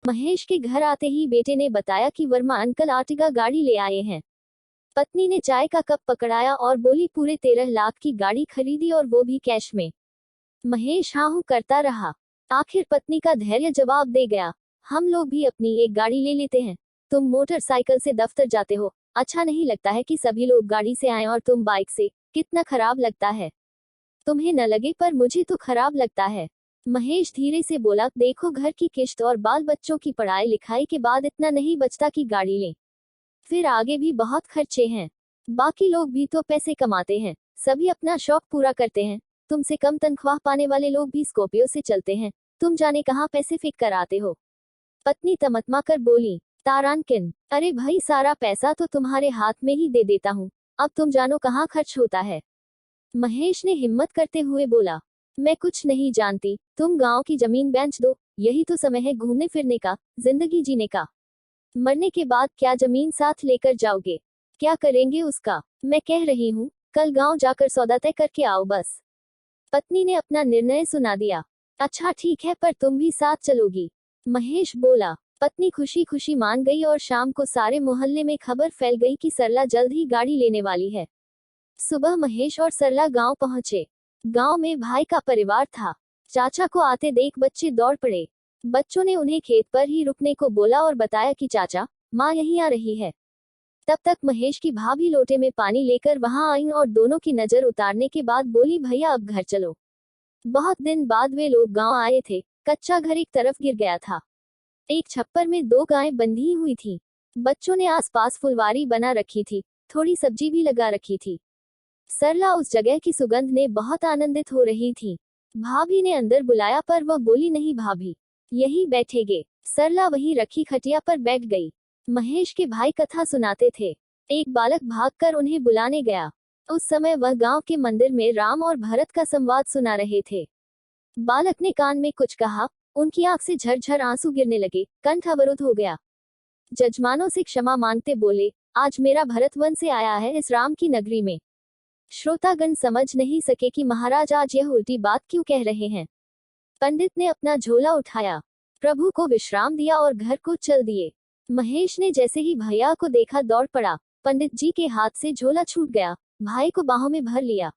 महेश के घर आते ही बेटे ने बताया कि वर्मा अंकल आर्टिगा गाड़ी ले आए हैं। पत्नी ने चाय का कप पकड़ाया और बोली, पूरे 13 लाख की गाड़ी खरीदी और वो भी कैश में। महेश हाँ हूँ करता रहा। आखिर पत्नी का धैर्य जवाब दे गया, हम लोग भी अपनी एक गाड़ी ले लेते हैं। तुम मोटरसाइकिल से दफ्तर जाते हो, अच्छा नहीं लगता है कि सभी लोग गाड़ी से आए और तुम बाइक से, कितना खराब लगता है। तुम्हें न लगे पर मुझे तो खराब लगता है। महेश धीरे से बोला, देखो घर की किश्त और बाल बच्चों की पढ़ाई लिखाई के बाद इतना नहीं बचता कि गाड़ी लें, फिर आगे भी बहुत खर्चे हैं। बाकी लोग भी तो पैसे कमाते हैं, सभी अपना शौक पूरा करते हैं। तुमसे कम तनख्वाह पाने वाले लोग भी स्कॉर्पियो से चलते हैं, तुम जाने कहाँ पैसे फेंक कर आते हो। पत्नी तमतमा कर बोली, तारानकिन, अरे भाई सारा पैसा तो तुम्हारे हाथ में ही दे देता हूँ, अब तुम जानो कहाँ खर्च होता है। महेश ने हिम्मत करते हुए बोला, मैं कुछ नहीं जानती, तुम गांव की जमीन बेच दो, यही तो समय है घूमने फिरने का, जिंदगी जीने का। मरने के बाद क्या जमीन साथ लेकर जाओगे, क्या करेंगे उसका। मैं कह रही हूँ कल गांव जाकर सौदा तय करके आओ बस। पत्नी ने अपना निर्णय सुना दिया। अच्छा ठीक है, पर तुम भी साथ चलोगी, महेश बोला। पत्नी खुशी खुशी मान गई और शाम को सारे मोहल्ले में खबर फैल गई कि सरला जल्द ही गाड़ी लेने वाली है। सुबह महेश और सरला गांव पहुंचे। गांव में भाई का परिवार था। चाचा को आते देख बच्चे दौड़ पड़े। बच्चों ने उन्हें खेत पर ही रुकने को बोला और बताया कि चाचा माँ यहीं आ रही है। तब तक महेश की भाभी लोटे में पानी लेकर वहां आई और दोनों की नजर उतारने के बाद बोली, भैया अब घर चलो। बहुत दिन बाद वे लोग गांव आए थे। कच्चा घर एक तरफ गिर गया था। एक छप्पर में 2 गायें बंधी हुई थी। बच्चों ने आसपास फुलवारी बना रखी थी, थोड़ी सब्जी भी लगा रखी थी। सरला उस जगह की सुगंध ने बहुत आनंदित हो रही थी। भाभी ने अंदर बुलाया पर वह बोली, नहीं भाभी, यही बैठेगे। सरला वहीं रखी खटिया पर बैठ गई। महेश के भाई कथा सुनाते थे। एक बालक भागकर उन्हें बुलाने गया। उस समय वह गांव के मंदिर में राम और भरत का संवाद सुना रहे थे। बालक ने कान में कुछ कहा, उनकी आंख से झरझर आंसू गिरने लगे, कंठ अवरुद्ध हो गया। जजमानों से क्षमा मांगते बोले, आज मेरा भरत वन से आया है इस राम की नगरी में। श्रोतागण समझ नहीं सके कि महाराज आज यह उल्टी बात क्यों कह रहे हैं। पंडित ने अपना झोला उठाया, प्रभु को विश्राम दिया और घर को चल दिए। महेश ने जैसे ही भैया को देखा दौड़ पड़ा। पंडित जी के हाथ से झोला छूट गया। भाई को बाहों में भर लिया।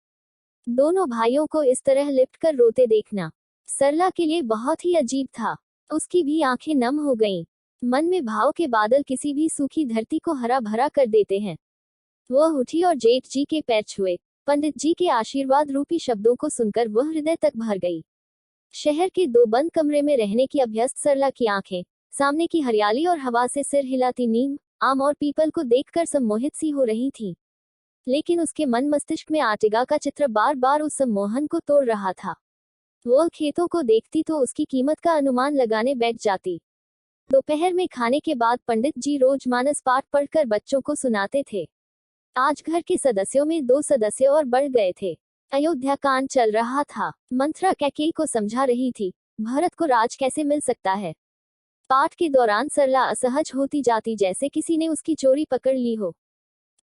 दोनों भाइयों को इस तरह लिपट कर रोते देखना सरला के लिए बहुत ही अजीब था। उसकी भी आंखें नम हो गईं। मन में भाव के बादल किसी भी सूखी धरती को हरा भरा कर देते हैं। वह उठी और जेठ जी के पैर छुए। पंडित जी के आशीर्वाद रूपी शब्दों को सुनकर वह हृदय तक भर गई। शहर के 2 बंद कमरे में रहने की अभ्यस्त सरला की आंखें सामने की हरियाली और हवा से सिर हिलाती नीम, आम और पीपल को देखकर सम्मोहित सी हो रही थी। लेकिन उसके मन मस्तिष्क में आर्टिगा का चित्र बार बार उस सम्मोहन को तोड़ रहा था। वह खेतों को देखती तो उसकी कीमत का अनुमान लगाने बैठ जाती। दोपहर में खाने के बाद पंडित जी रोज मानस पाठ पढ़कर बच्चों को सुनाते थे। आज घर के सदस्यों में 2 सदस्य और बढ़ गए थे। अयोध्या कांड चल रहा था। मंत्रा कैकेयी को समझा रही थी, भरत को राज कैसे मिल सकता है। पाठ के दौरान सरला असहज होती जाती, जैसे किसी ने उसकी चोरी पकड़ ली हो।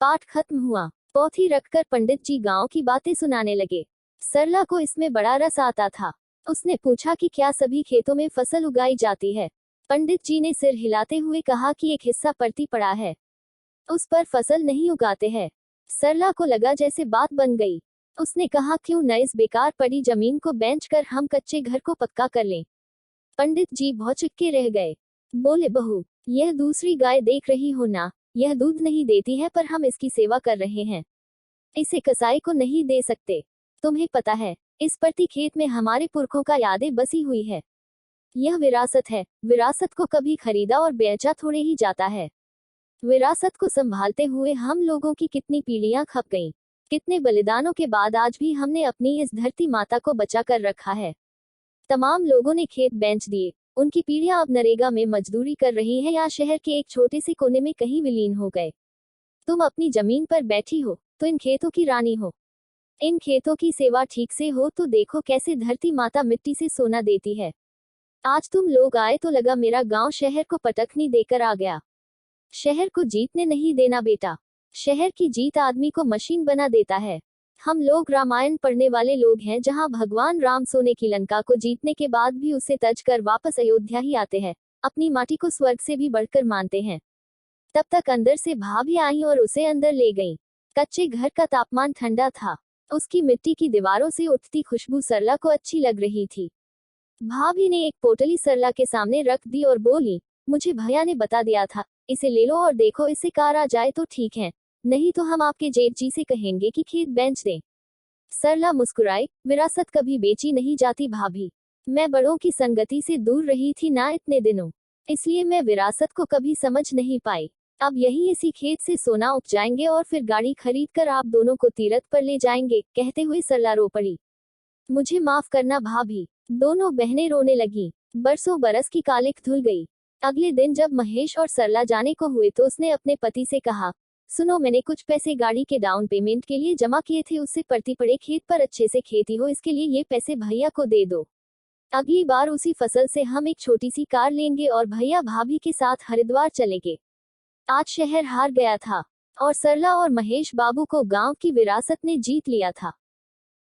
पाठ खत्म हुआ। पोथी रखकर पंडित जी गांव की बातें सुनाने लगे। सरला को इसमें बड़ा रस आता था। उसने पूछा कि क्या सभी खेतों में फसल उगाई जाती है। पंडित जी ने सिर हिलाते हुए कहा कि एक हिस्सा पड़ती पड़ा है, उस पर फसल नहीं उगाते हैं। सरला को लगा जैसे बात बन गई। उसने कहा, क्यों न इस बेकार पड़ी जमीन को बेचकर हम कच्चे घर को पक्का कर लें। पंडित जी भौचक्के रह गए। बोले, बहू, यह दूसरी गाय देख रही हो ना, यह दूध नहीं देती है पर हम इसकी सेवा कर रहे हैं। इसे कसाई को नहीं दे सकते। तुम्हें पता है, इस प्रति खेत में हमारे पुरखों का यादें बसी हुई है। यह विरासत है। विरासत को कभी खरीदा और बेचा थोड़े ही जाता है। विरासत को संभालते हुए हम लोगों की कितनी पीढ़ियां खप गईं। कितने बलिदानों के बाद आज भी हमने अपनी इस धरती माता को बचा कर रखा है। तमाम लोगों ने खेत बेच दिए। उनकी पीढ़ियां अब नरेगा में मजदूरी कर रही हैं या शहर के एक छोटे से कोने में कहीं विलीन हो गए। तुम अपनी जमीन पर बैठी हो तो इन खेतों की रानी हो। इन खेतों की सेवा ठीक से हो तो देखो कैसे धरती माता मिट्टी से सोना देती है। आज तुम लोग आए तो लगा मेरा गांव शहर को पटखनी देकर आ गया। शहर को जीतने नहीं देना बेटा। शहर की जीत आदमी को मशीन बना देता है। हम लोग रामायण पढ़ने वाले लोग हैं, जहां भगवान राम सोने की लंका को जीतने के बाद भी उसे तज कर वापस अयोध्या ही आते हैं। अपनी माटी को स्वर्ग से भी बढ़कर मानते हैं। तब तक अंदर से भाभी आई और उसे अंदर ले गईं। कच्चे घर का तापमान ठंडा था। उसकी मिट्टी की दीवारों से उठती खुशबू सरला को अच्छी लग रही थी। भाभी ने एक पोटली सरला के सामने रख दी और बोली, मुझे भैया ने बता दिया था, इसे ले लो और देखो इससे कार आ जाए तो ठीक है, नहीं तो हम आपके जेठ जी से कहेंगे कि खेत बेच दें। सरला मुस्कुराई, विरासत कभी बेची नहीं जाती भाभी। मैं बड़ों की संगति से दूर रही थी ना इतने दिनों, इसलिए मैं विरासत को कभी समझ नहीं पाई। अब यही इसी खेत से सोना उपजाएंगे और फिर गाड़ी खरीद कर आप दोनों को तीरथ पर ले जाएंगे। कहते हुए सरला रो पड़ी। मुझे माफ करना भाभी। दोनों बहनें रोने लगी। बरसों बरस की कालिख धुल गई। अगले दिन जब महेश और सरला जाने को हुए तो उसने अपने पति से कहा, सुनो, मैंने कुछ पैसे गाड़ी के डाउन पेमेंट के लिए जमा किए थे, उससे पड़ती पड़े खेत पर अच्छे से खेती हो, इसके लिए ये पैसे भैया को दे दो। अगली बार उसी फसल से हम एक छोटी सी कार लेंगे और भैया भाभी के साथ हरिद्वार चलेंगे। आज शहर हार गया था और सरला और महेश बाबू को गांव की विरासत ने जीत लिया था।